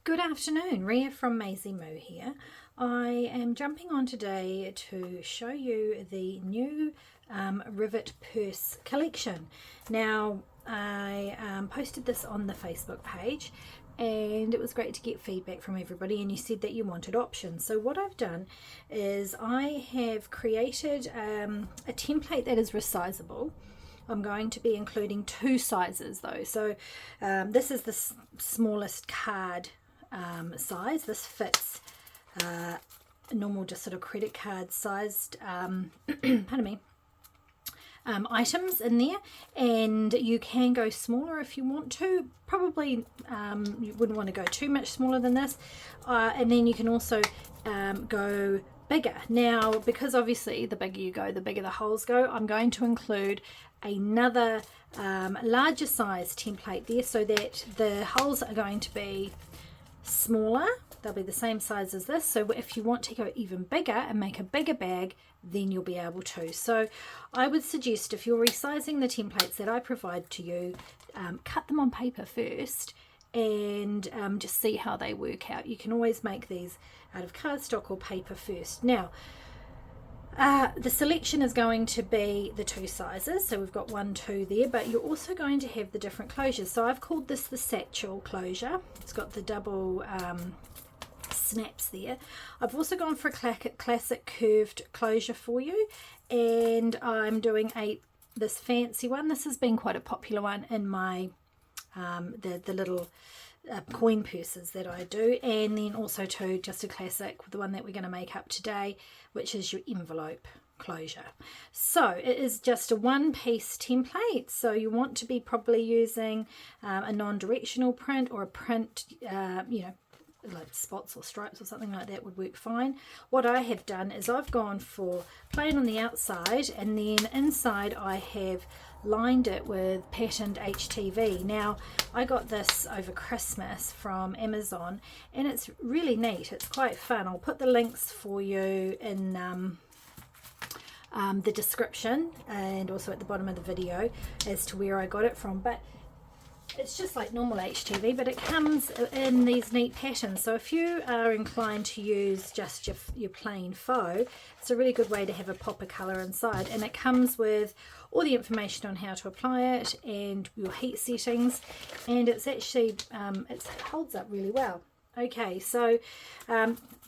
Good afternoon, Ria from Maisie Moo here. I am jumping on today to show you the new Rivet purse collection. Now, I posted this on the Facebook page and it was great to get feedback from everybody, and you said that you wanted options. So what I've done is I have created a template that is resizable. I'm going to be including two sizes though. So this is the smallest card size. This fits normal, just sort of credit card sized pardon me, items in there, and you can go smaller if you want to. Probably you wouldn't want to go too much smaller than this, and then you can also go bigger. Now, because obviously the bigger you go, the bigger the holes go, I'm going to include another larger size template there so that the holes are going to be smaller. They'll be the same size as this, so if you want to go even bigger and make a bigger bag, then you'll be able to. So I would suggest, if you're resizing the templates that I provide to you, cut them on paper first and just see how they work out. You can always make these out of cardstock or paper first. Now, the selection is going to be the two sizes, so we've got 1, 2 there, but you're also going to have the different closures. So I've called this the satchel closure. It's got the double snaps there. I've also gone for a classic curved closure for you, and I'm doing this fancy one. This has been quite a popular one in my the little coin purses that I do, and then also too just a classic, the one that we're going to make up today, which is your envelope closure. So it is just a one-piece template, so you want to be probably using a non-directional print, or a print like spots or stripes or something like that would work fine. What I have done is I've gone for plain on the outside, and then inside I have lined it with patterned HTV. Now, I got this over Christmas from Amazon, and it's really neat. It's quite fun. I'll put the links for you in the description and also at the bottom of the video as to where I got it from. But it's just like normal HTV, but it comes in these neat patterns. So if you are inclined to use just your plain faux, it's a really good way to have a pop of colour inside. And it comes with all the information on how to apply it and your heat settings, and it's actually it holds up really well. Okay, so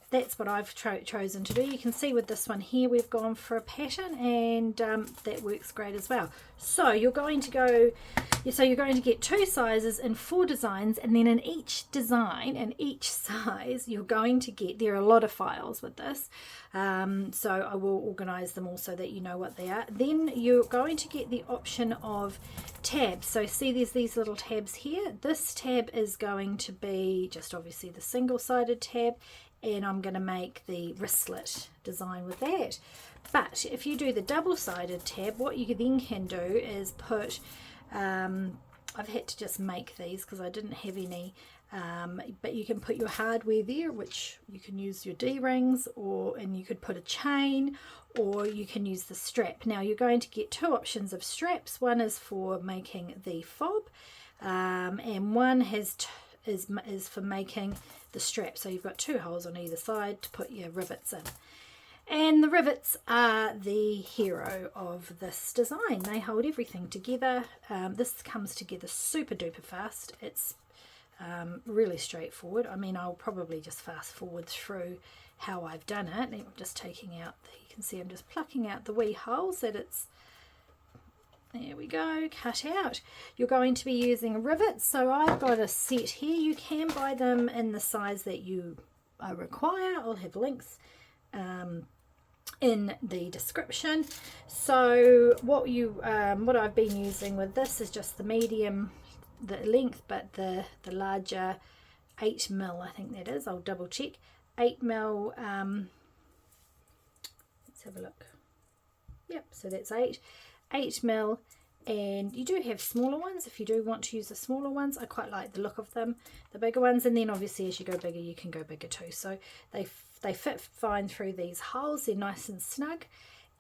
that's what I've chosen to do. You can see with this one here we've gone for a pattern, and that works great as well. So you're going to get two sizes in 4 designs, and then in each design and each size you're going to get, there are a lot of files with this, so I will organize them all so that you know what they are. Then you're going to get the option of tabs. So see, there's these little tabs here. This tab is going to be just obviously the single-sided tab, and I'm going to make the wristlet design with that. But if you do the double-sided tab, what you then can do is put, I've had to just make these because I didn't have any, but you can put your hardware there, which you can use your D-rings, and you could put a chain, or you can use the strap. Now you're going to get 2 options of straps. One is for making the fob, and one is for making the strap. So you've got 2 holes on either side to put your rivets in. And the rivets are the hero of this design. They hold everything together. This comes together super duper fast. It's really straightforward. I mean, I'll probably just fast forward through how I've done it. I'm just taking out, you can see I'm just plucking out the wee holes that it's, there we go, cut out. You're going to be using rivets. So I've got a set here. You can buy them in the size that you require. I'll have links in the description. So what I've been using with this is just the medium, the length, but the larger 8mm, I think that is. I'll double check. 8mm. Let's have a look. Yep, so that's 8mm, and you do have smaller ones if you do want to use the smaller ones. I quite like the look of them, the bigger ones, and then obviously as you go bigger you can go bigger too. So they fit fine through these holes. They're nice and snug,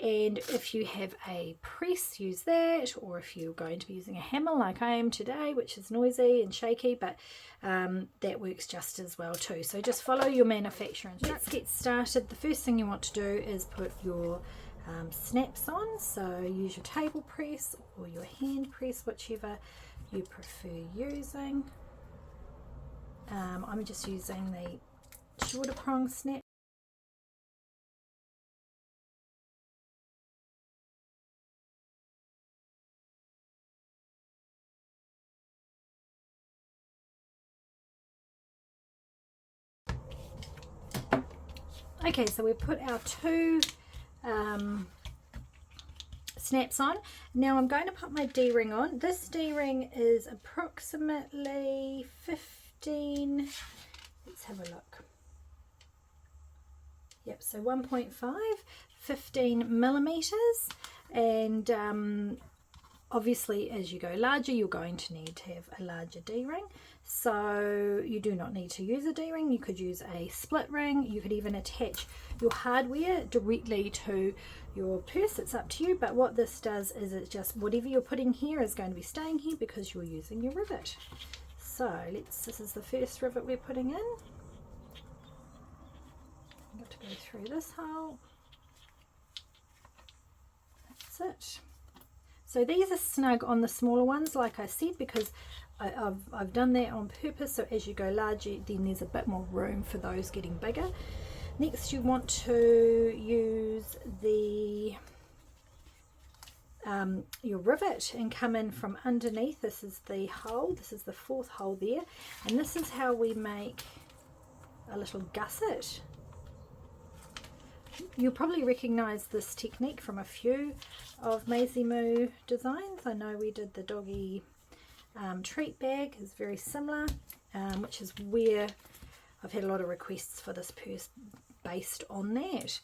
And if you have a press, use that, or if you're going to be using a hammer like I am today, which is noisy and shaky, but that works just as well too. So just follow your manufacturer instructions. Let's get started. The first thing you want to do is put your snaps on. So use your table press or your hand press, whichever you prefer using. I'm just using the shorter prong snap. Okay, so we've put our two snaps on. Now I'm going to put my D-ring on. This D-ring is approximately 15, let's have a look. Yep, so 1.5, 15 millimeters, and obviously as you go larger you're going to need to have a larger D-ring. So you do not need to use a D-ring. You could use a split ring. You could even attach your hardware directly to your purse. It's up to you, but what this does is it just, whatever you're putting here is going to be staying here because you're using your rivet. So this is the first rivet we're putting in. I've got to go through this hole. That's it. So these are snug on the smaller ones, like I said, because I've done that on purpose. So as you go larger, then there's a bit more room for those getting bigger. Next, you want to use the your rivet and come in from underneath. This is the hole. This is the fourth hole there, and this is how we make a little gusset. You'll probably recognize this technique from a few of Maisie Moo designs. I know we did the doggy treat bag, is very similar, which is where I've had a lot of requests for this purse based on that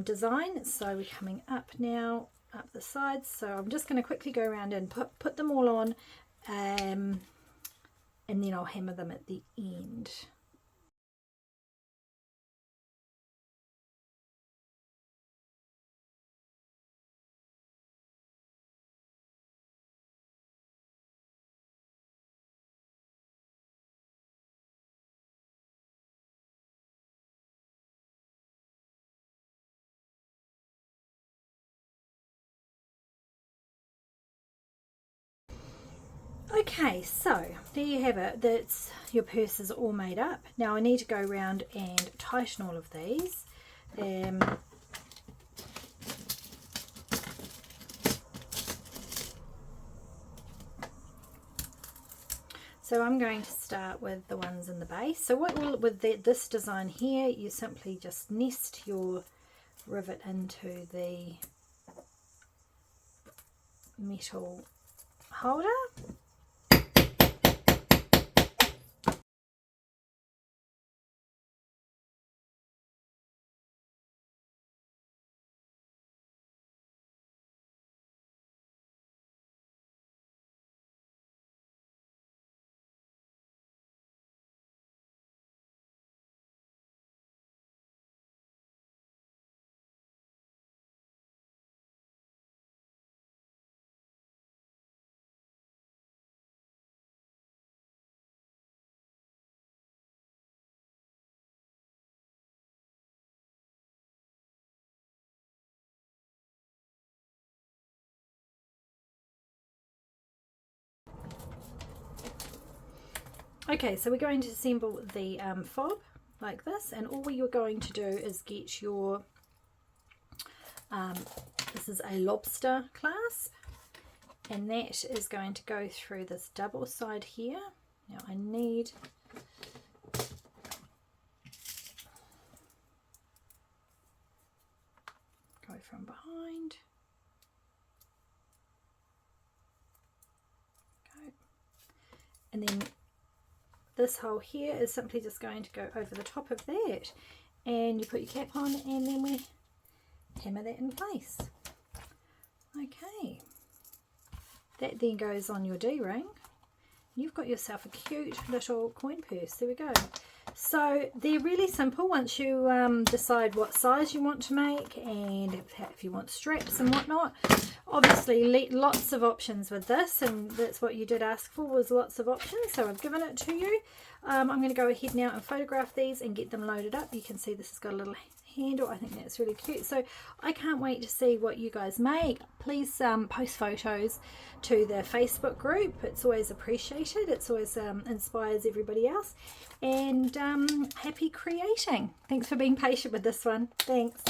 design. So we're coming up now, up the sides. So I'm just going to quickly go around and put them all on, and then I'll hammer them at the end. Okay, so there you have it. That's your purse is all made up. Now I need to go around and tighten all of these. So I'm going to start with the ones in the base. So what will, with this design here, you simply just nest your rivet into the metal holder. Okay, so we're going to assemble the fob like this, and all you're going to do is get your, this is a lobster clasp, and that is going to go through this double side here. Now I need go from behind, go, and then this hole here is simply just going to go over the top of that, and you put your cap on, and then we hammer that in place. Okay, that then goes on your D-ring, you've got yourself a cute little coin purse. There we go. So they're really simple once you decide what size you want to make, and if you want straps and whatnot. Obviously lots of options with this, and that's what you did ask for, was lots of options, so I've given it to you. I'm going to go ahead now and photograph these and get them loaded up. You can see this has got a little handle. I think that's really cute, so I can't wait to see what you guys make. Please post photos to the Facebook group. It's always appreciated. It's always inspires everybody else. And happy creating. Thanks for being patient with this one. Thanks.